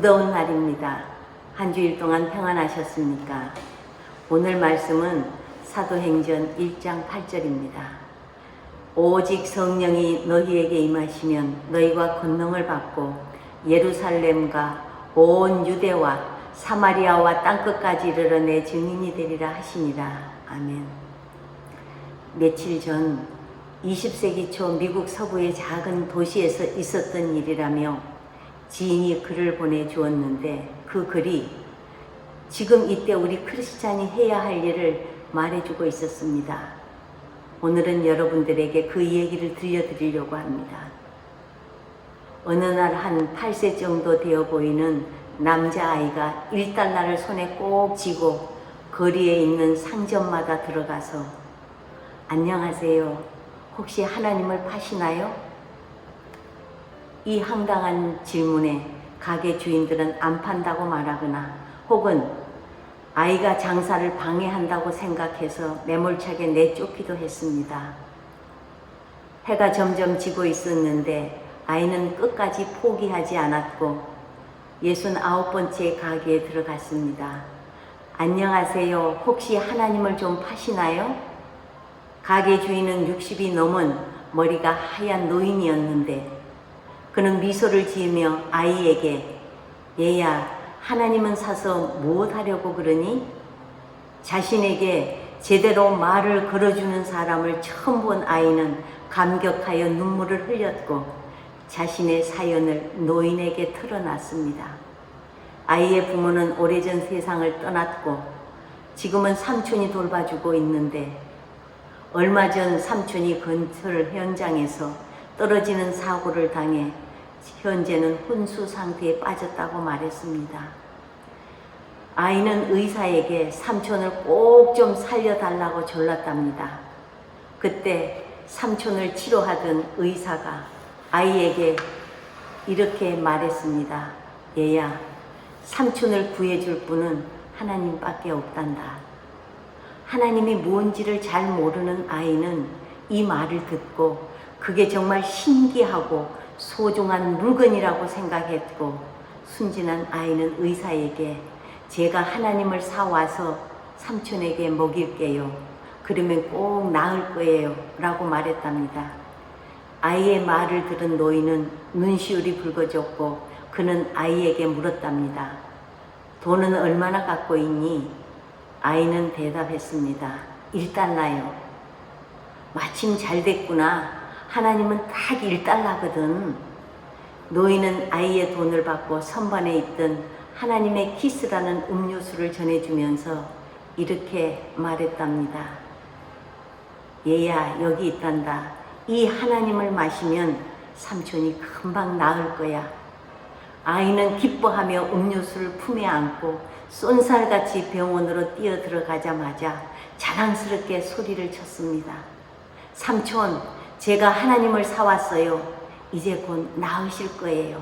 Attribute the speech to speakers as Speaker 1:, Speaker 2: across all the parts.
Speaker 1: 무더운 날입니다. 한 주일 동안 평안하셨습니까? 오늘 말씀은 사도행전 1장 8절입니다. 오직 성령이 너희에게 임하시면 너희가 권능을 받고 예루살렘과 온 유대와 사마리아와 땅끝까지 이르러 내 증인이 되리라 하시니라. 아멘. 며칠 전 20세기 초 미국 서부의 작은 도시에서 있었던 일이라며 지인이 글을 보내주었는데 그 글이 지금 이때 우리 크리스찬이 해야 할 일을 말해주고 있었습니다. 오늘은 여러분들에게 그 얘기를 들려드리려고 합니다. 어느 날 한 8세 정도 되어 보이는 남자아이가 1달러를 손에 꼭 쥐고 거리에 있는 상점마다 들어가서 안녕하세요. 혹시 하나님을 파시나요? 이 황당한 질문에 가게 주인들은 안 판다고 말하거나 혹은 아이가 장사를 방해한다고 생각해서 매몰차게 내쫓기도 했습니다. 해가 점점 지고 있었는데 아이는 끝까지 포기하지 않았고 69번째 가게에 들어갔습니다. 안녕하세요. 혹시 하나님을 좀 파시나요? 가게 주인은 60이 넘은 머리가 하얀 노인이었는데 그는 미소를 지으며 아이에게 얘야 하나님은 사서 무엇 하려고 그러니? 자신에게 제대로 말을 걸어주는 사람을 처음 본 아이는 감격하여 눈물을 흘렸고 자신의 사연을 노인에게 털어놨습니다. 아이의 부모는 오래전 세상을 떠났고 지금은 삼촌이 돌봐주고 있는데 얼마 전 삼촌이 건설 현장에서 떨어지는 사고를 당해 현재는 혼수 상태에 빠졌다고 말했습니다. 아이는 의사에게 삼촌을 꼭 좀 살려달라고 졸랐답니다. 그때 삼촌을 치료하던 의사가 아이에게 이렇게 말했습니다. 얘야, 삼촌을 구해줄 분은 하나님밖에 없단다. 하나님이 뭔지를 잘 모르는 아이는 이 말을 듣고 그게 정말 신기하고 소중한 물건이라고 생각했고 순진한 아이는 의사에게 제가 하나님을 사와서 삼촌에게 먹일게요. 그러면 꼭 나을 거예요. 라고 말했답니다. 아이의 말을 들은 노인은 눈시울이 붉어졌고 그는 아이에게 물었답니다. 돈은 얼마나 갖고 있니? 아이는 대답했습니다. 1달러요. 마침 잘 됐구나. 하나님은 딱 1달러거든. 노인은 아이의 돈을 받고 선반에 있던 하나님의 키스라는 음료수를 전해주면서 이렇게 말했답니다. 얘야 여기 있단다. 이 하나님을 마시면 삼촌이 금방 나을 거야. 아이는 기뻐하며 음료수를 품에 안고 쏜살같이 병원으로 뛰어 들어가자마자 자랑스럽게 소리를 쳤습니다. 삼촌, 제가 하나님을 사왔어요. 이제 곧 나으실 거예요.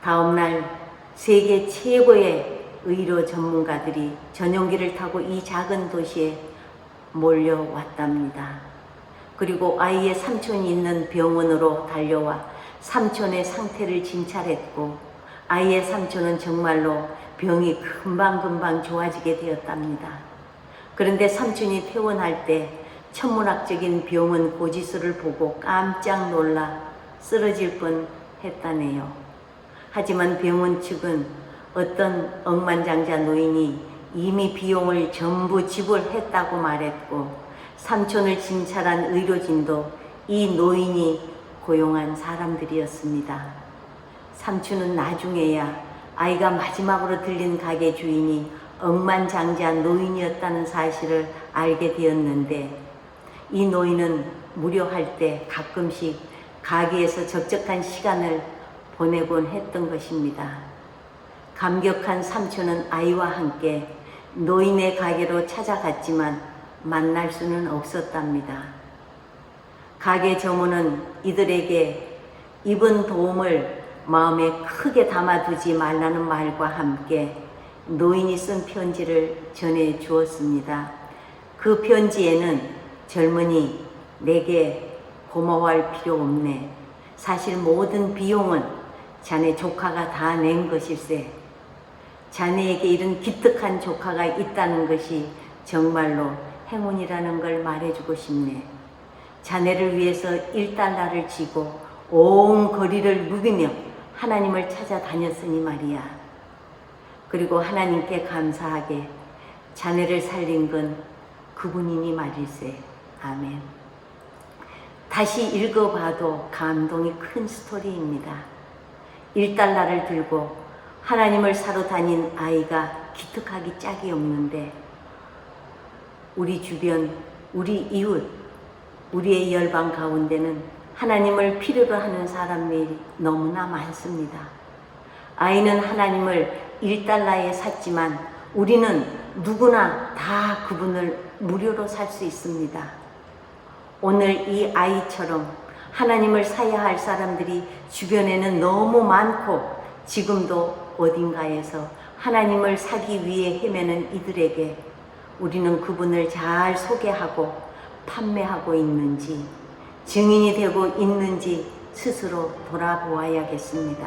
Speaker 1: 다음날 세계 최고의 의료 전문가들이 전용기를 타고 이 작은 도시에 몰려왔답니다. 그리고 아이의 삼촌이 있는 병원으로 달려와 삼촌의 상태를 진찰했고 아이의 삼촌은 정말로 병이 금방금방 좋아지게 되었답니다. 그런데 삼촌이 퇴원할 때 천문학적인 병원 고지서를 보고 깜짝 놀라 쓰러질 뻔 했다네요. 하지만 병원 측은 어떤 억만장자 노인이 이미 비용을 전부 지불했다고 말했고 삼촌을 진찰한 의료진도 이 노인이 고용한 사람들이었습니다. 삼촌은 나중에야 아이가 마지막으로 들린 가게 주인이 억만장자 노인이었다는 사실을 알게 되었는데 이 노인은 무료할 때 가끔씩 가게에서 적적한 시간을 보내곤 했던 것입니다. 감격한 삼촌은 아이와 함께 노인의 가게로 찾아갔지만 만날 수는 없었답니다. 가게 점원은 이들에게 입은 도움을 마음에 크게 담아두지 말라는 말과 함께 노인이 쓴 편지를 전해 주었습니다. 그 편지에는 젊은이, 내게 고마워할 필요 없네. 사실 모든 비용은 자네 조카가 다 낸 것일세. 자네에게 이런 기특한 조카가 있다는 것이 정말로 행운이라는 걸 말해주고 싶네. 자네를 위해서 1달러를 쥐고 온 거리를 누비며 하나님을 찾아다녔으니 말이야. 그리고 하나님께 감사하게 자네를 살린 건 그분이니 말일세. 아멘. 다시 읽어봐도 감동이 큰 스토리입니다. 1달러를 들고 하나님을 사러 다닌 아이가 기특하기 짝이 없는데 우리 주변, 우리 이웃, 우리의 열방 가운데는 하나님을 필요로 하는 사람들이 너무나 많습니다. 아이는 하나님을 1달러에 샀지만 우리는 누구나 다 그분을 무료로 살 수 있습니다. 오늘 이 아이처럼 하나님을 사야 할 사람들이 주변에는 너무 많고 지금도 어딘가에서 하나님을 사기 위해 헤매는 이들에게 우리는 그분을 잘 소개하고 판매하고 있는지 증인이 되고 있는지 스스로 돌아보아야겠습니다.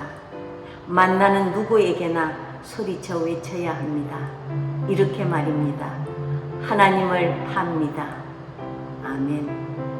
Speaker 1: 만나는 누구에게나 소리쳐 외쳐야 합니다. 이렇게 말입니다. 하나님을 팝니다. 아멘.